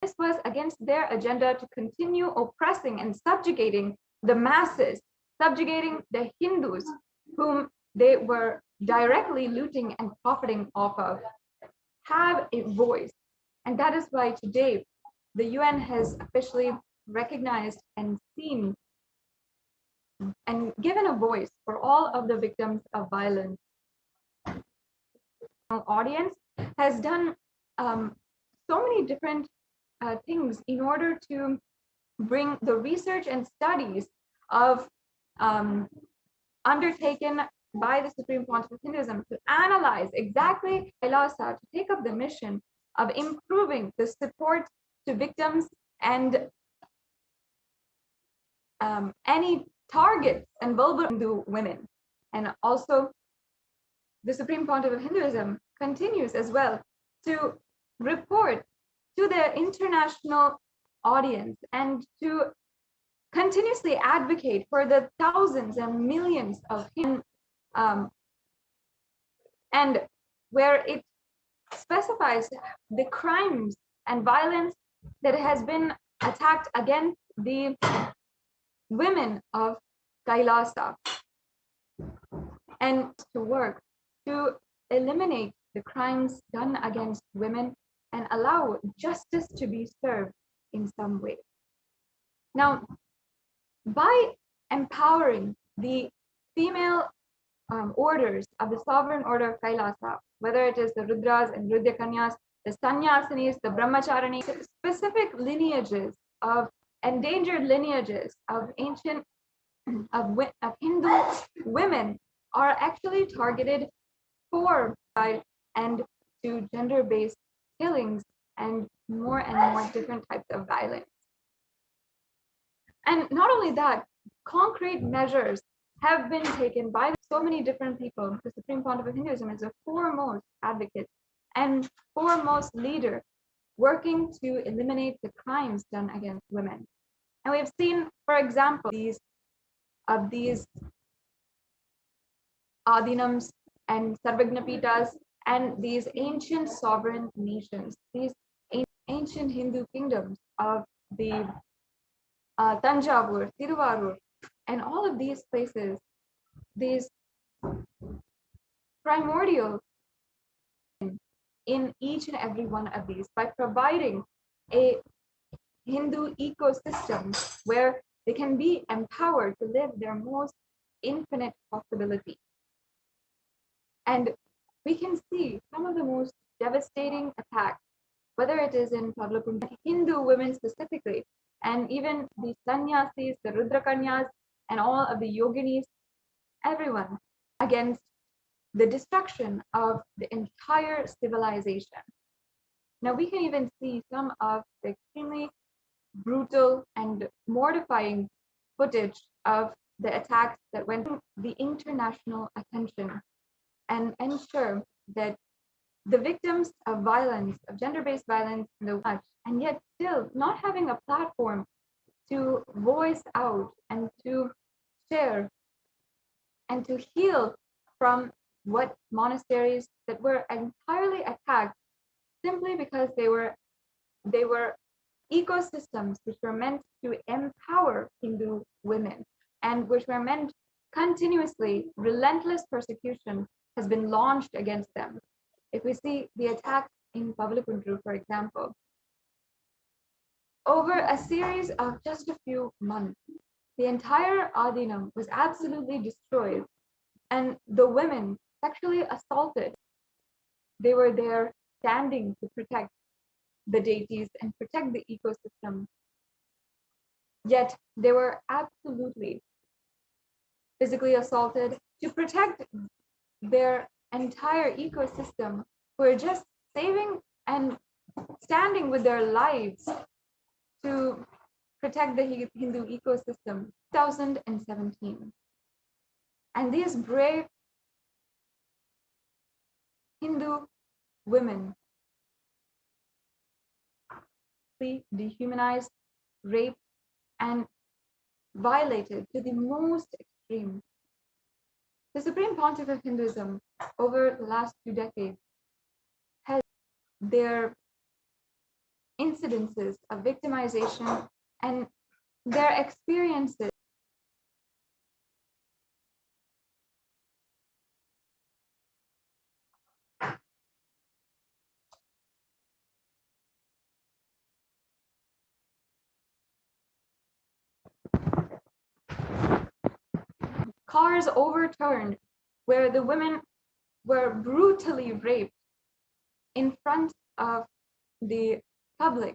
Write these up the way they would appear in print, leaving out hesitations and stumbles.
This was against their agenda to continue oppressing and subjugating the masses, subjugating the Hindus, whom they were directly looting and profiting off of, have a voice. And that is why today the UN has officially recognized and seen and given a voice for all of the victims of violence. Our audience has done so many different things in order to bring the research and studies of undertaken by the Supreme Pontiff of Hinduism to analyze exactly Kailasa, to take up the mission of improving the support to victims and any targets and vulnerable Hindu women. And also, the Supreme Pontiff of Hinduism continues as well to report to the international audience and to continuously advocate for the thousands and millions of Hindus, and where it specifies the crimes and violence that has been attacked against the women of Kailasa, and to work to eliminate the crimes done against women and allow justice to be served in some way. Now, by empowering the female orders of the sovereign order of Kailasa, whether it is the Rudras and Rudyakanyas, the Sannyasinis, the Brahmacharinis, specific lineages of endangered lineages of ancient of Hindu women are actually targeted for and to gender-based killings and more different types of violence. And not only that, concrete measures have been taken by so many different people. The Supreme Pontiff of Hinduism is a foremost advocate and foremost leader working to eliminate the crimes done against women. And we've seen, for example, these Adinams and Sarvagnapitas and these ancient sovereign nations, these ancient Hindu kingdoms of the Tanjavur, Tiruvarur, and all of these places, these primordial in each and every one of these by providing a Hindu ecosystem where they can be empowered to live their most infinite possibility. And we can see some of the most devastating attacks, whether it is in Pavlapur, Hindu women specifically, and even the Sannyasis, the Rudrakanyas, and all of the yoginis, everyone, against the destruction of the entire civilization. Now we can even see some of the extremely brutal and mortifying footage of the attacks that went to the international attention and ensure that the victims of violence, of gender-based violence, and yet still not having a platform to voice out and to share and to heal from what monasteries that were entirely attacked simply because they were ecosystems which were meant to empower Hindu women and which were meant continuously, relentless persecution has been launched against them. If we see the attack in Pavlapundru, for example, over a series of just a few months, the entire Adinam was absolutely destroyed and the women sexually assaulted. They were there standing to protect the deities and protect the ecosystem. Yet they were absolutely physically assaulted to protect their entire ecosystem, who are just saving and standing with their lives to protect the Hindu ecosystem. 2017. And these brave Hindu women dehumanized, raped, and violated to the most extreme. The Supreme Pontiff of Hinduism over the last 2 decades has their incidences of victimization and their experiences cars overturned, where the women were brutally raped in front of the public,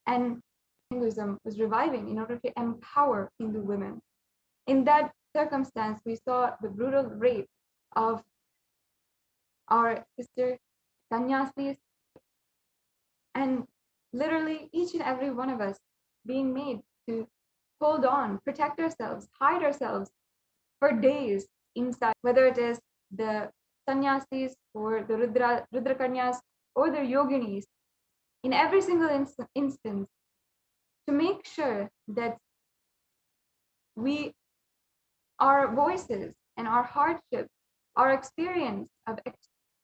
and Hinduism was reviving in order to empower Hindu women. In that circumstance, we saw the brutal rape of our sister Sanyasis, and literally each and every one of us being made to hold on, protect ourselves, hide ourselves for days inside, whether it is the sannyasis or the Rudrakanyas or the yoginis, in every single instance, to make sure that our voices and our hardships, our experience of,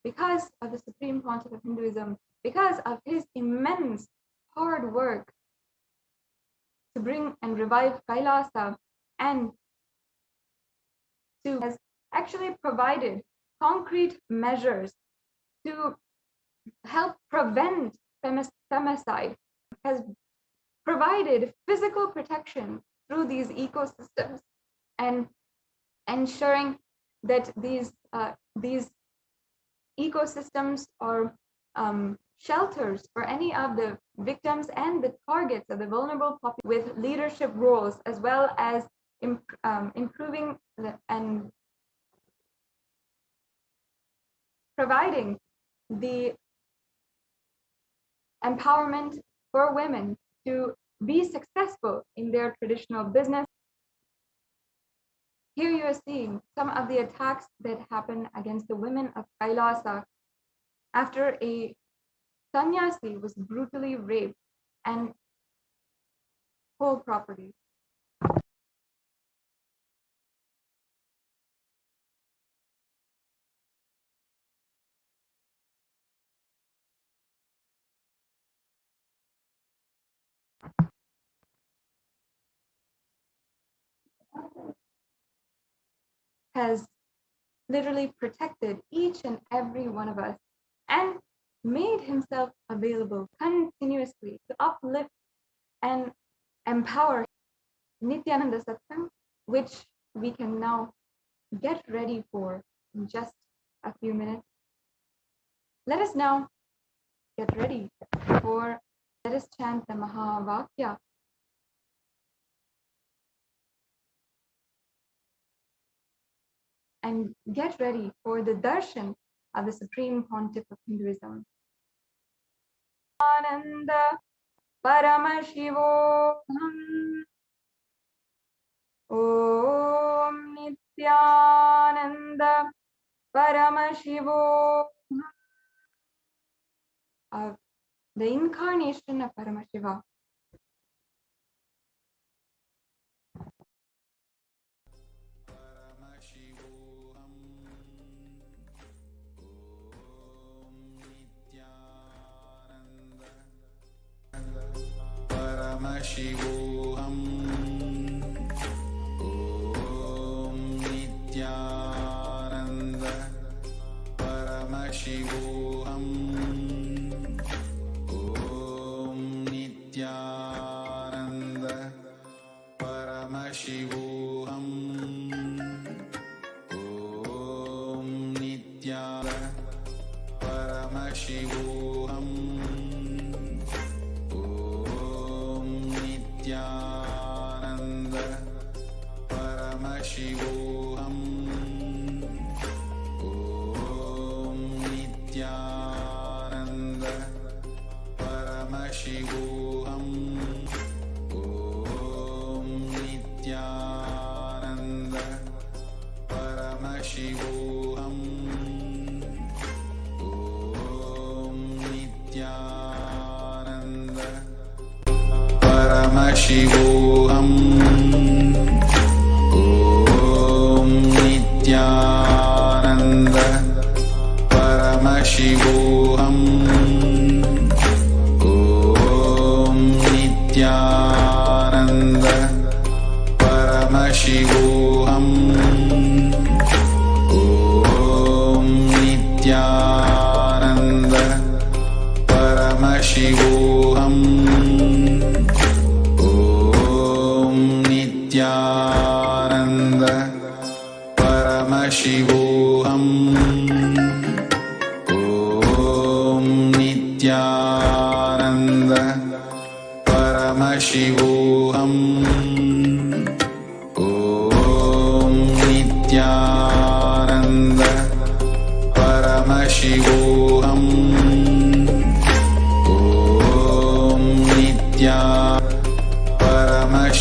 because of the Supreme Pontiff of Hinduism, because of his immense hard work to bring and revive Kailasa, and has actually provided concrete measures to help prevent femicide, has provided physical protection through these ecosystems and ensuring that these ecosystems are shelters for any of the victims and the targets of the vulnerable population, with leadership roles, as well as improving and providing the empowerment for women to be successful in their traditional business. Here you are seeing some of the attacks that happen against the women of Kailasa after a sannyasi was brutally raped and whole property. Has literally protected each and every one of us and made himself available continuously to uplift and empower Nithyananda Satsang, which we can now get ready for in just a few minutes. Let us now get ready for, let us chant the Mahavakya. And get ready for the darshan of the Supreme Pontiff of Hinduism. Nithyananda Paramashivoham. Om Nithyananda Paramashivoham. Of the incarnation of Paramashiva. Paramashivoham. Om Nithyananda Paramashivoham. Om Nithyananda Paramashivoham. Om Nithyananda Paramashivoham. Nithyananda Paramashivoham. Om Nithyananda Paramashivoham. Om Nithyananda Paramashivoham. Om Nithyananda Paramashivoham. Om Nithyananda Paramashivoham. Om Nithyananda Paramashivoham. Om Nithyananda Paramashivoham. Om Nithyananda Paramashivoham. Om Nithyananda Paramashivoham. Om Nithyananda